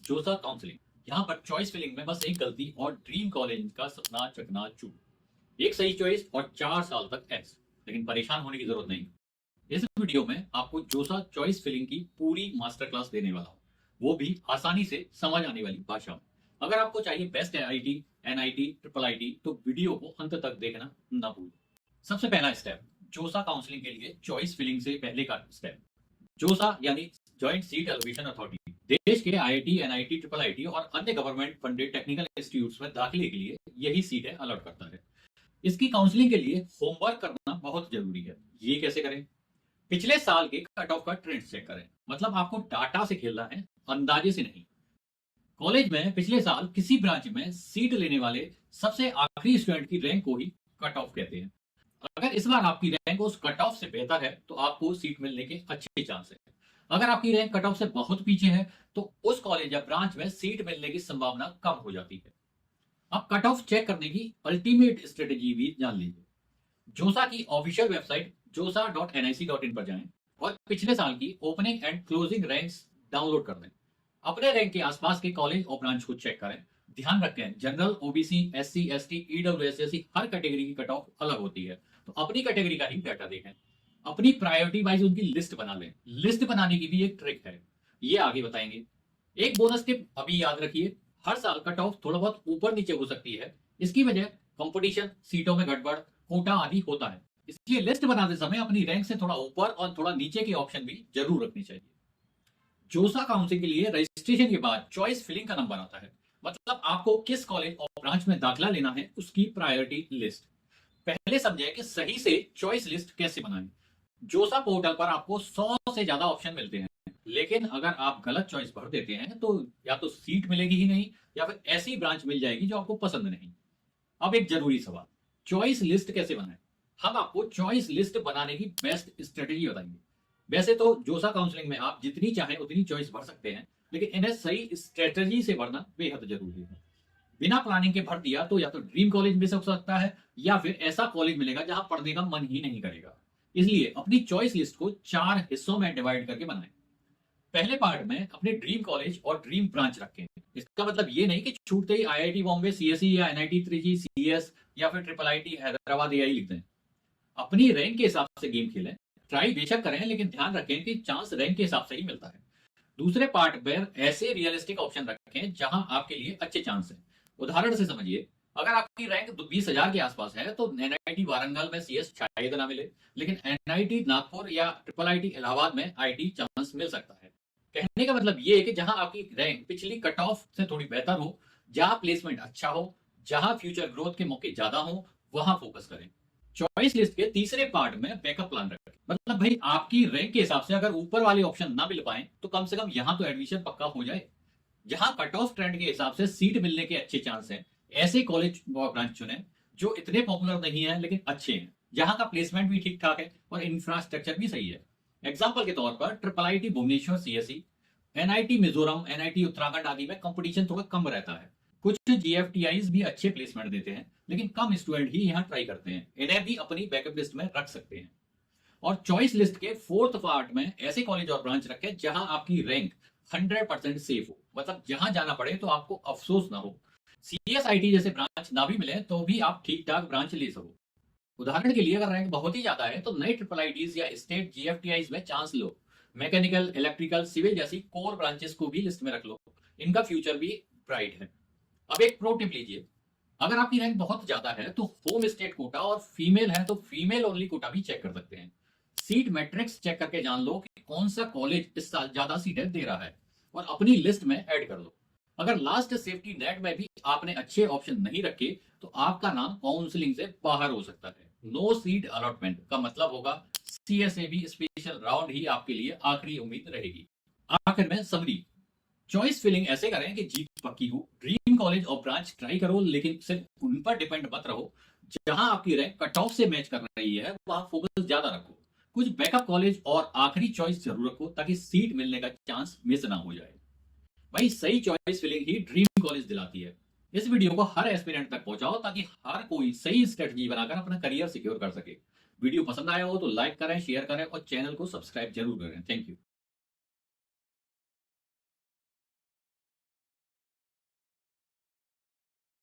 जोसा काउंसलिंग। यहाँ पर चॉइस फिलिंग में बस एक गलती और ड्रीम कॉलेज का सपना चकनाचूर। एक सही चॉइस और 4 साल तक एक्स। लेकिन परेशान होने की जरूरत नहीं। इस वीडियो में आपको जोसा चॉइस फिलिंग की पूरी मास्टर क्लास देने वाला हूँ, वो भी आसानी से समझ आने वाली भाषा में। अगर आपको चाहिए best IIT, NIT, triple IT, तो वीडियो को अंत तक देखना ना भूलें। सबसे पहला स्टेप, जोसा काउंसलिंग के लिए चॉइस फिलिंग से पहले का स्टेप। जोसा यानी जॉइंट सीट एलोकेशन अथॉरिटी देश के आईआईटी, एनआईटी, ट्रिपल आईटी और अन्य गवर्नमेंट फंडेड टेक्निकल इंस्टीट्यूट्स में दाखिले के लिए यही सीटें अलॉट करता है। इसकी काउंसलिंग के लिए होमवर्क करना बहुत जरूरी है। ये कैसे करें? पिछले साल के कट ऑफ का ट्रेंड चेक करें। मतलब आपको डाटा से खेलना है, अंदाजे से नहीं। कॉलेज में पिछले साल किसी ब्रांच में सीट लेने वाले सबसे आखिरी स्टूडेंट की रैंक को ही कट ऑफ कहते हैं। अगर इस बार आपकी रैंक उस कट ऑफ से बेहतर है तो आपको सीट मिलने के अच्छे चांस है। अगर आपकी रैंक कट ऑफ से बहुत पीछे है तो उस कॉलेज या ब्रांच में सीट मिलने की संभावना कम हो जाती है। अब कट ऑफ चेक करने की अल्टीमेट स्ट्रेटेजी भी जान लीजिए। जोसा की ऑफिशियल वेबसाइट josa.nic.in पर जाएं और पिछले साल की opening and closing ranks download कर लें। अपने रैंक के आसपास के कॉलेज और ब्रांच को चेक करें। ध्यान रखें, general, OBC, SC, ST, EWS जैसी हर कैटेगरी की कट ऑफ अलग होती है, तो अपनी कैटेगरी का ही डाटा देखें। अपनी प्रायोरिटी वाइज उनकी लिस्ट बना लें। लिस्ट बनाने की भी एक ट्रिक है, ये आगे बताएंगे। एक बोनस टिप अभी याद रखिए, हर साल कट ऑफ थोड़ा बहुत ऊपर नीचे हो सकती है। इसकी वजह कंपटीशन, सीटों में गड़बड़, कोटा आदि होता है। इसलिए लिस्ट बनाते समय अपनी रैंक से थोड़ा ऊपर और थोड़ा नीचे के ऑप्शन भी जरूर रखने चाहिए। जोसा काउंसिलिंग के लिए रजिस्ट्रेशन के बाद चॉइस फिलिंग का नंबर आता है। मतलब आपको किस कॉलेज और ब्रांच में दाखिला लेना है उसकी प्रायोरिटी लिस्ट। पहले समझें कि सही से चॉइस लिस्ट कैसे बनाएं। जोसा पोर्टल पर आपको 100 से ज्यादा ऑप्शन मिलते हैं, लेकिन अगर आप गलत चॉइस भर देते हैं तो या तो सीट मिलेगी ही नहीं या फिर ऐसी ब्रांच मिल जाएगी जो आपको पसंद नहीं। अब एक जरूरी सवाल, चॉइस लिस्ट कैसे बनाएं? हम आपको चॉइस लिस्ट बनाने की बेस्ट स्ट्रेटेजी बताएंगे। वैसे तो जोसा काउंसलिंग में आप जितनी चाहें उतनी चॉइस भर सकते हैं, लेकिन इन्हें सही स्ट्रेटेजी से भरना बेहद जरूरी है। बिना प्लानिंग के भर दिया तो या तो ड्रीम कॉलेज मिस हो सकता है या फिर ऐसा कॉलेज मिलेगा जहां पढ़ने का मन ही नहीं करेगा। इसलिए अपनी चॉइस लिस्ट को 4 हिस्सों में डिवाइड करके बनाएं। पहले पार्ट में अपने ड्रीम कॉलेज और ड्रीम ब्रांच रखें। इसका मतलब ये नहीं कि छूटते ही आईआईटी बॉम्बे, सीएसई या एनआईटी त्रिची, सीएस या फिर ट्रिपल आईटी हैदराबाद एआई लिख दें। अपनी रैंक के हिसाब से गेम खेलें। ट्राई बेशक करें, लेकिन ध्यान रखें कि चांस रैंक के हिसाब से ही मिलता है। दूसरे पार्ट पर ऐसे रियलिस्टिक ऑप्शन रखें जहां आपके लिए अच्छे चांस हैं। उदाहरण से समझिए, अगर आपकी रैंक 20,000 के आसपास है तो एनआईटी वारंगल में सीएस शायद ना मिले, लेकिन एनआईटी नागपुर या ट्रिपल आईटी इलाहाबाद में आईटी चांस मिल सकता है। कहने का मतलब ये है कि जहां आपकी रैंक पिछली कट ऑफ से थोड़ी बेहतर हो, जहां प्लेसमेंट अच्छा हो, जहां फ्यूचर ग्रोथ के मौके ज्यादा हो, वहां फोकस करें। चॉइस लिस्ट के तीसरे पार्ट में बैकअप प्लान रखें। मतलब भाई आपकी रैंक के हिसाब से अगर ऊपर वाले ऑप्शन ना मिल पाए तो कम से कम यहां तो एडमिशन पक्का हो जाए। जहां कट ऑफ ट्रेंड के हिसाब से सीट मिलने के अच्छे चांस हैं, ऐसे कॉलेज व ब्रांच चुनें जो इतने पॉपुलर नहीं है लेकिन अच्छे हैं, जहां का प्लेसमेंट भी ठीक ठाक है और इंफ्रास्ट्रक्चर भी सही है। एग्जाम्पल के तौर पर triple IT Bhubaneswar, CSE, NIT Mizoram, NIT Uttarakhand आदि में कंपटीशन थोड़ा कम रहता है। कुछ जीएफटीआईज भी अच्छे प्लेसमेंट देते हैं, लेकिन कम स्टूडेंट ही यहाँ ट्राई करते हैं। इन्हें भी अपनी बैकअप लिस्ट में रख सकते हैं। और चॉइस लिस्ट के फोर्थ पार्ट में ऐसे कॉलेज और ब्रांच रखें जहां आपकी रैंक 100% सेफ हो। मतलब जहां जाना पड़े तो आपको अफसोस ना हो। सीएसआईटी जैसे ब्रांच ना भी मिले तो भी आप ठीक ठाक ब्रांच ले सको। उदाहरण के लिए अगर रैंक बहुत ही ज्यादा है तो नए ट्रिपल आईटीज या स्टेट जीएफटीआईज में चांस लो। मैकेनिकल, इलेक्ट्रिकल, सिविल जैसी कोर ब्रांचेस को भी लिस्ट में रख लो, इनका फ्यूचर भी ब्राइट है। अब एक प्रो टिप लीजिए, अगर आपकी रैंक बहुत ज्यादा है तो होम स्टेट कोटा और फीमेल है तो फीमेल ओनली कोटा भी चेक कर सकते हैं। सीट मैट्रिक्स चेक करके जान लो कि कौन सा कॉलेज इस साल ज्यादा सीटें दे रहा है और अपनी लिस्ट में ऐड कर लो। अगर लास्ट सेफ्टी नेट में भी आपने अच्छे ऑप्शन नहीं रखे तो आपका नाम काउंसलिंग से बाहर हो सकता है। नो सीट अलॉटमेंट का मतलब होगा सीएसएबी स्पेशल राउंड ही आपके लिए आखिरी उम्मीद रहेगी। आखिर में समरी, चॉइस फिलिंग ऐसे करें कि जीत पक्की हो। ड्रीम कॉलेज और ब्रांच ट्राई करो, लेकिन सिर्फ उन पर डिपेंड मत रहो। जहां आपकी रैंक कट ऑफ से मैच कर रही है वहां फोकस ज्यादा रखो। कुछ बैकअप कॉलेज और आखिरी चॉइस जरूर रखो ताकि सीट मिलने का चांस मिस ना हो जाए। भाई सही चॉइस फिलिंग ही ड्रीम कॉलेज दिलाती है। इस वीडियो को हर एस्पिरेंट तक पहुंचाओ ताकि हर कोई सही स्ट्रेटजी बनाकर अपना करियर सिक्योर कर सके। वीडियो पसंद आया हो तो लाइक करें, शेयर करें और चैनल को सब्सक्राइब जरूर करें। Thank you.